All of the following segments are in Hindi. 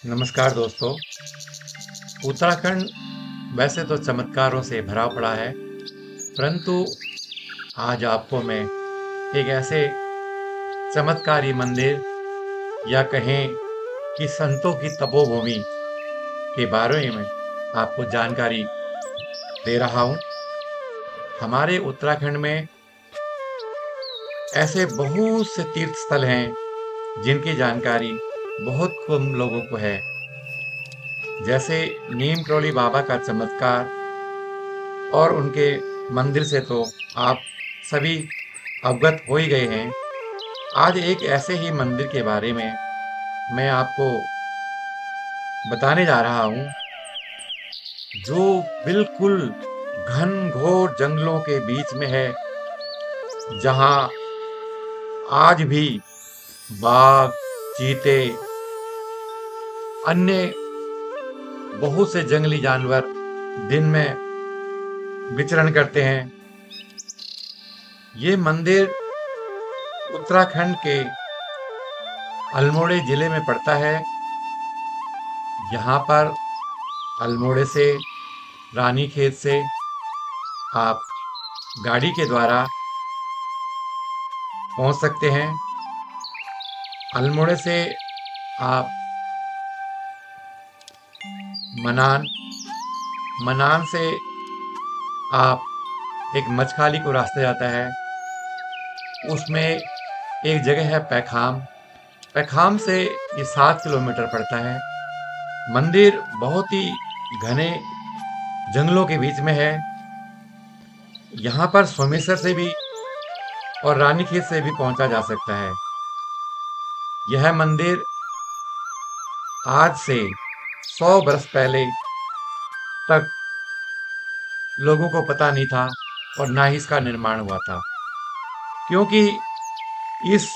नमस्कार दोस्तों। उत्तराखंड वैसे तो चमत्कारों से भरा पड़ा है, परंतु आज आपको मैं एक ऐसे चमत्कारी मंदिर या कहें कि संतों की तपोभूमि के बारे में आपको जानकारी दे रहा हूँ। हमारे उत्तराखंड में ऐसे बहुत से तीर्थ स्थल हैं जिनकी जानकारी बहुत कम लोगों को है। जैसे नीम करोली बाबा का चमत्कार और उनके मंदिर से तो आप सभी अवगत हो ही गए हैं। आज एक ऐसे ही मंदिर के बारे में मैं आपको बताने जा रहा हूँ जो बिल्कुल घनघोर जंगलों के बीच में है, जहाँ आज भी बाघ, चीते, अन्य बहुत से जंगली जानवर दिन में विचरण करते हैं। ये मंदिर उत्तराखंड के अल्मोड़े जिले में पड़ता है। यहाँ पर अल्मोड़े से, रानीखेत से आप गाड़ी के द्वारा पहुंच सकते हैं। अल्मोड़े से आप मनान, मनान से आप एक मचखाली को रास्ता जाता है, उसमें एक जगह है पैखाम। पैखाम से ये 7 किलोमीटर पड़ता है। मंदिर बहुत ही घने जंगलों के बीच में है। यहाँ पर सोमेश्वर से भी और रानीखेत से भी पहुंचा जा सकता है। यह मंदिर आज से 100 वर्ष पहले तक लोगों को पता नहीं था और ना ही इसका निर्माण हुआ था, क्योंकि इस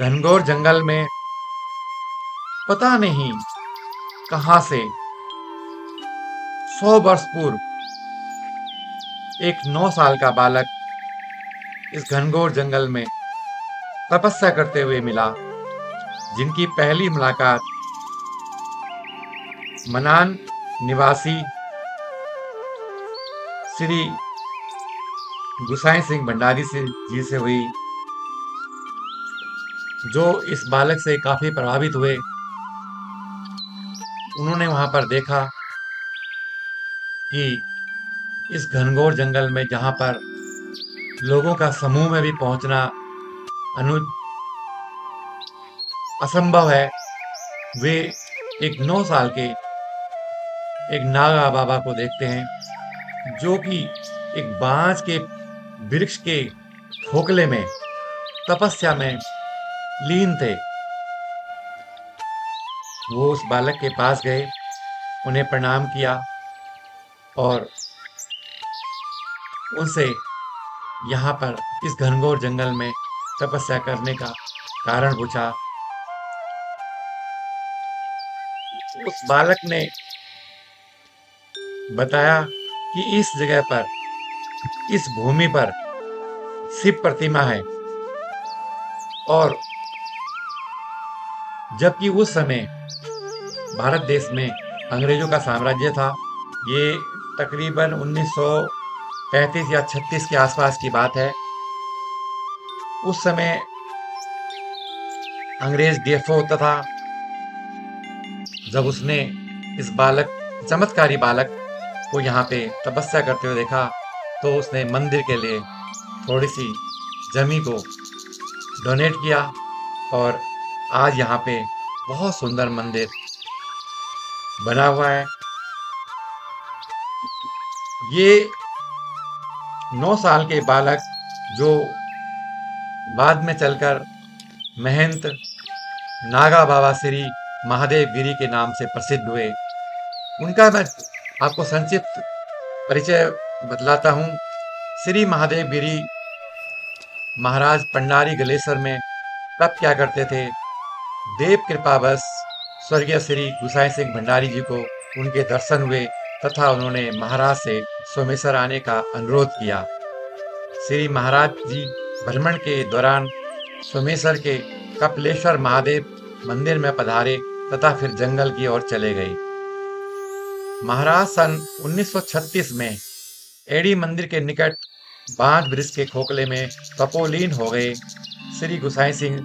घनघोर जंगल में पता नहीं कहां से 100 वर्ष पूर्व एक 9 साल का बालक इस घनघोर जंगल में तपस्या करते हुए मिला, जिनकी पहली मुलाकात मनान निवासी श्री गुसाई सिंह भंडारी जी से हुई, जो इस बालक से काफी प्रभावित हुए। उन्होंने वहां पर देखा कि इस घनघोर जंगल में, जहां पर लोगों का समूह में भी पहुंचना अनु असंभव है, वे एक 9 साल के एक नागा बाबा को देखते हैं, जो कि एक बांस के वृक्ष के खोखले में तपस्या में लीन थे। वो उस बालक के पास गए, उन्हें प्रणाम किया और उनसे यहाँ पर इस घनघोर जंगल में तपस्या करने का कारण पूछा। उस बालक ने बताया कि इस जगह पर, इस भूमि पर शिव प्रतिमा है, और जबकि उस समय भारत देश में अंग्रेजों का साम्राज्य था। ये तकरीबन 1935 या 36 के आसपास की बात है। उस समय अंग्रेज डीएफओ होता था। जब उसने इस बालक, चमत्कारी बालक को यहाँ पे तपस्या करते हुए देखा, तो उसने मंदिर के लिए थोड़ी सी जमीन को डोनेट किया और आज यहाँ पे बहुत सुंदर मंदिर बना हुआ है। ये 9 साल के बालक, जो बाद में चलकर महंत नागा बाबा श्री महादेव गिरी के नाम से प्रसिद्ध हुए, उनका मैं आपको संक्षिप्त परिचय बतलाता हूँ। श्री महादेव गिरी महाराज पंडारी गलेश्वर में तप क्या करते थे। देव कृपावश स्वर्गीय श्री गुसाई सिंह भंडारी जी को उनके दर्शन हुए तथा उन्होंने महाराज से सोमेश्वर आने का अनुरोध किया। श्री महाराज जी भ्रमण के दौरान सोमेश्वर के कपिलेश्वर महादेव मंदिर में पधारे तथा फिर जंगल की ओर चले गए। महाराज सन 1936 में एड़ी मंदिर के निकट बांज वृक्ष के खोखले में तपोलीन हो गए। श्री गुसाई सिंह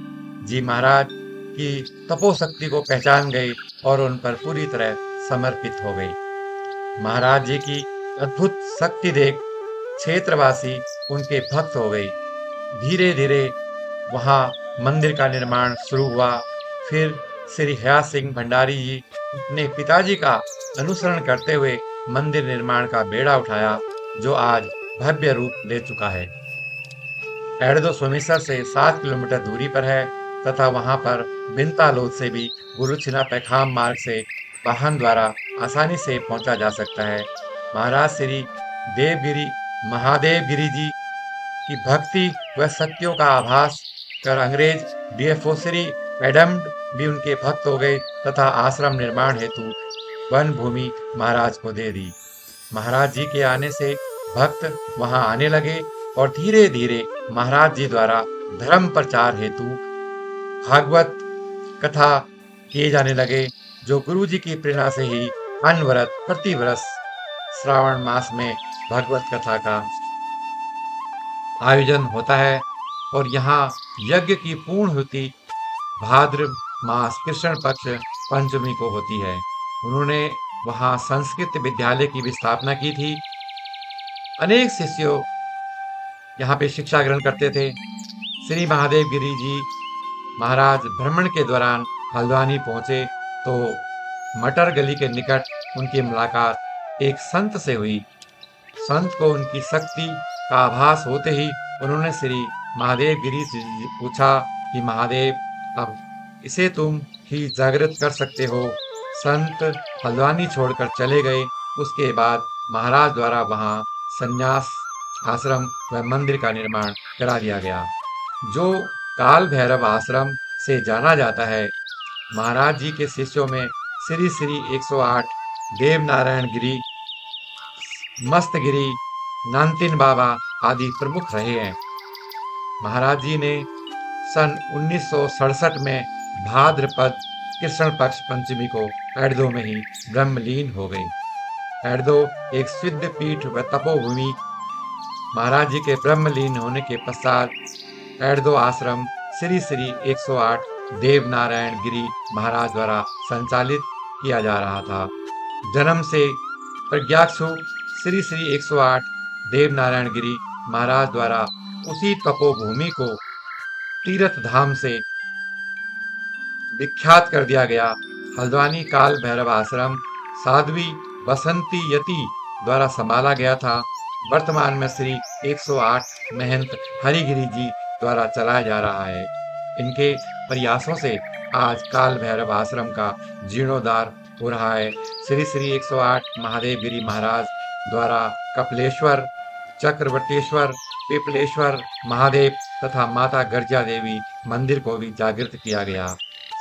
जी महाराज की तपोशक्ति को पहचान गए और उन पर पूरी तरह समर्पित हो गए। महाराज जी की अद्भुत शक्ति देख क्षेत्रवासी उनके भक्त हो गए। धीरे धीरे वहां मंदिर का निर्माण शुरू हुआ। फिर श्री हया सिंह भंडारी जी अपने पिताजी का अनुसरण करते हुए मंदिर निर्माण का बेड़ा उठाया, जो आज भव्य रूप ले चुका है। एड़दो सोमेश्वर से 7 किलोमीटर दूरी पर है तथा वहां पर बिनतालोद से भी गुरुछिना पैखाम मार्ग से वाहन द्वारा आसानी से पहुंचा जा सकता है। महाराज श्री देवगिरी महादेव गिरी जी की भक्ति व शक्तियों का आभास कर अंग्रेज डीएफओ श्री एडम्ड भी उनके भक्त हो गए तथा आश्रम निर्माण हेतु वन भूमि महाराज को दे दी। महाराज जी के आने से भक्त वहां आने लगे और धीरे धीरे महाराज जी द्वारा धर्म प्रचार हेतु भागवत कथा किए जाने लगे, जो गुरु जी की प्रेरणा से ही अनवरत प्रतिवर्ष श्रावण मास में भागवत कथा का आयोजन होता है। और यहाँ यज्ञ की पूर्णहुति भाद्र मास कृष्ण पक्ष पंचमी को होती है। उन्होंने वहाँ संस्कृत विद्यालय की भी स्थापना की थी। अनेक शिष्यों यहाँ पे शिक्षा ग्रहण करते थे। श्री महादेव गिरी जी महाराज भ्रमण के दौरान हल्द्वानी पहुंचे तो मटर गली के निकट उनकी मुलाकात एक संत से हुई। संत को उनकी शक्ति का आभास होते ही उन्होंने श्री महादेव गिरी से पूछा कि महादेव, अब इसे तुम ही जागृत कर सकते हो। संत हल्द्वानी छोड़कर चले गए। उसके बाद महाराज द्वारा वहां संन्यास आश्रम व मंदिर का निर्माण करा दिया गया, जो काल भैरव आश्रम से जाना जाता है। महाराज जी के शिष्यों में श्री श्री 108 देवनारायण गिरी, मस्तगिरी, नानतीन बाबा आदि प्रमुख रहे हैं। महाराज जी ने सन 1967 में भाद्रपद कृष्ण पक्ष पंचमी को एड़दो में ही ब्रह्मलीन हो गए। एड़दो एक सिद्ध पीठ व तपोभूमि। महाराज जी के ब्रह्मलीन होने के पश्चात एड़दो आश्रम श्री श्री 108 देवनारायण गिरी महाराज द्वारा संचालित किया जा रहा था। जन्म से प्रज्ञाक्षु श्री श्री 108 देवनारायण गिरी महाराज द्वारा उसी तपोभूमि को तीर्थ धाम से विख्यात कर दिया गया। हल्द्वानी काल भैरव आश्रम साध्वी बसंती यति द्वारा संभाला गया था। वर्तमान में श्री 108 महंत हरिगिरी जी द्वारा चलाया जा रहा है। इनके प्रयासों से आज काल भैरव आश्रम का जीर्णोद्धार हो रहा है। श्री श्री 108 महादेव गिरी महाराज द्वारा कपिलेश्वर, चक्रवर्तेश्वर, पिपलेश्वर महादेव तथा माता गर्जा देवी मंदिर को भी जागृत किया गया।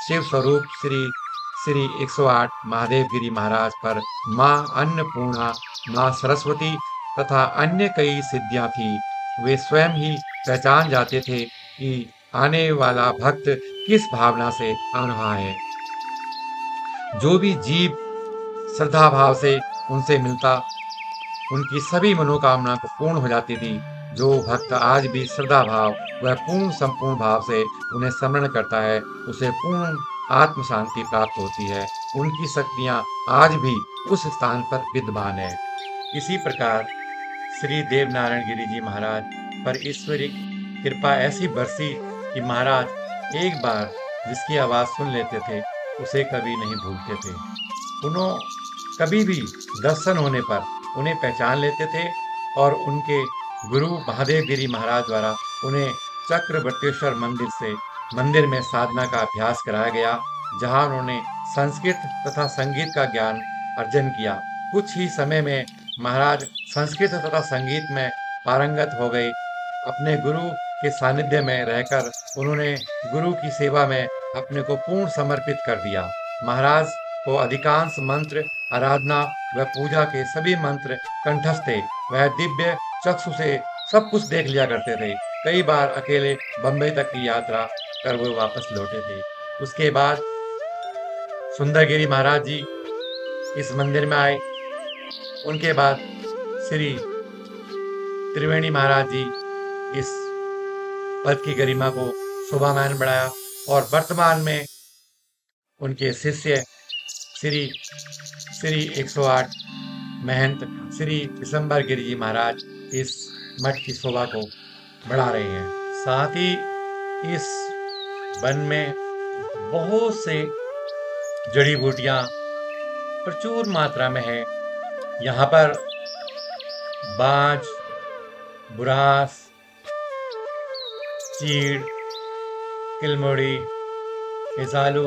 शिव स्वरूप श्री श्री 108 महादेव गिरी महाराज पर माँ अन्नपूर्णा, माँ सरस्वती तथा अन्य कई सिद्धियां थी। वे स्वयं ही पहचान जाते थे कि आने वाला भक्त किस भावना से आ रहा है। जो भी जीव श्रद्धा भाव से उनसे मिलता, उनकी सभी मनोकामना को पूर्ण हो जाती थी। जो भक्त आज भी श्रद्धा भाव व पूर्ण संपूर्ण भाव से उन्हें स्मरण करता है, उसे पूर्ण आत्म शांति प्राप्त होती है। उनकी शक्तियां आज भी उस स्थान पर विद्यमान है। इसी प्रकार श्री देवनारायण गिरी जी महाराज पर ईश्वरी कृपा ऐसी बरसी कि महाराज एक बार जिसकी आवाज सुन लेते थे उसे कभी नहीं भूलते थे। उन्होंने कभी भी दर्शन होने पर उन्हें पहचान लेते थे और उनके गुरु महादेव गिरी महाराज द्वारा उन्हें चक्रवर्तेश्वर मंदिर में साधना का अभ्यास कराया गया, जहां उन्होंने संस्कृत तथा संगीत का ज्ञान अर्जन किया। कुछ ही समय में महाराज संस्कृत तथा संगीत में पारंगत हो गए। अपने गुरु के सानिध्य में रहकर उन्होंने गुरु की सेवा में अपने को पूर्ण समर्पित कर दिया। महाराज को अधिकांश मंत्र, आराधना व पूजा के सभी मंत्र कंठस्थ थे। वह दिव्य चक्षु से सब कुछ देख लिया करते थे। कई बार अकेले बंबई तक की यात्रा कर वो वापस लौटे थे। उसके बाद सुंदरगिरी महाराज जी इस मंदिर में आए। उनके बाद श्री त्रिवेणी महाराज जी इस पद की गरिमा को शोभामान बढ़ाया और वर्तमान में उनके शिष्य श्री श्री 108 महंत श्री विशंबर गिरी जी महाराज इस मठ की शोभा को बढ़ा रहे हैं। साथ ही इस वन में बहुत से जड़ी बूटियां प्रचुर मात्रा में है। यहाँ पर बांज, बुरांस, चीड़, किलमुड़ी, इजालू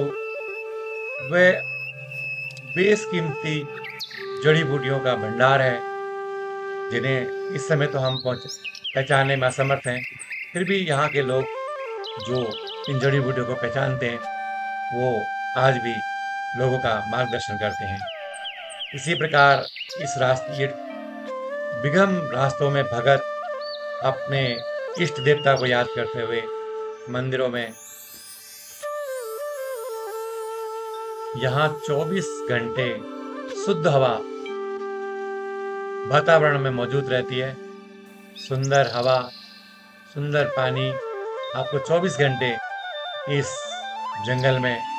व बेशकीमती जड़ी बूटियों का भंडार है, जिन्हें इस समय तो हम पहचानने में असमर्थ हैं। फिर भी यहाँ के लोग जो इन जड़ी बूटियों को पहचानते हैं, वो आज भी लोगों का मार्गदर्शन करते हैं। इसी प्रकार इस रास्ते विगम रास्तों में भगत अपने इष्ट देवता को याद करते हुए मंदिरों में यहाँ 24 घंटे शुद्ध हवा वातावरण में मौजूद रहती है। सुंदर हवा, सुंदर पानी आपको 24 घंटे इस जंगल में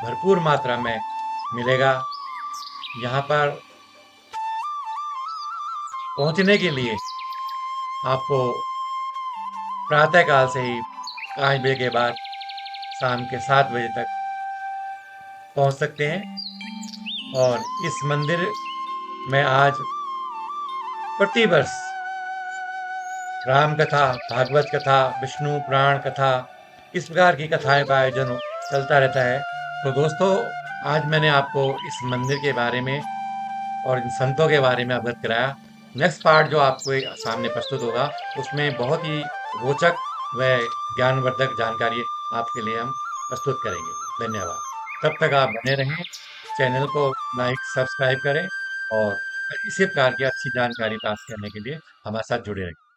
भरपूर मात्रा में मिलेगा। यहाँ पर पहुँचने के लिए आपको प्रातःकाल से ही 5 बजे के बाद शाम के 7 बजे तक पहुँच सकते हैं। और इस मंदिर में आज प्रतिवर्ष राम कथा, भागवत कथा, विष्णु पुराण कथा, इस प्रकार की कथाएं का आयोजन चलता रहता है। तो दोस्तों, आज मैंने आपको इस मंदिर के बारे में और इन संतों के बारे में अवगत कराया। नेक्स्ट पार्ट जो आपको सामने प्रस्तुत होगा, उसमें बहुत ही रोचक व ज्ञानवर्धक जानकारी आपके लिए हम प्रस्तुत करेंगे। धन्यवाद। तब तक आप बने रहें, चैनल को लाइक सब्सक्राइब करें और इसी प्रकार की अच्छी जानकारी प्राप्त करने के लिए हमारे साथ जुड़े रहें।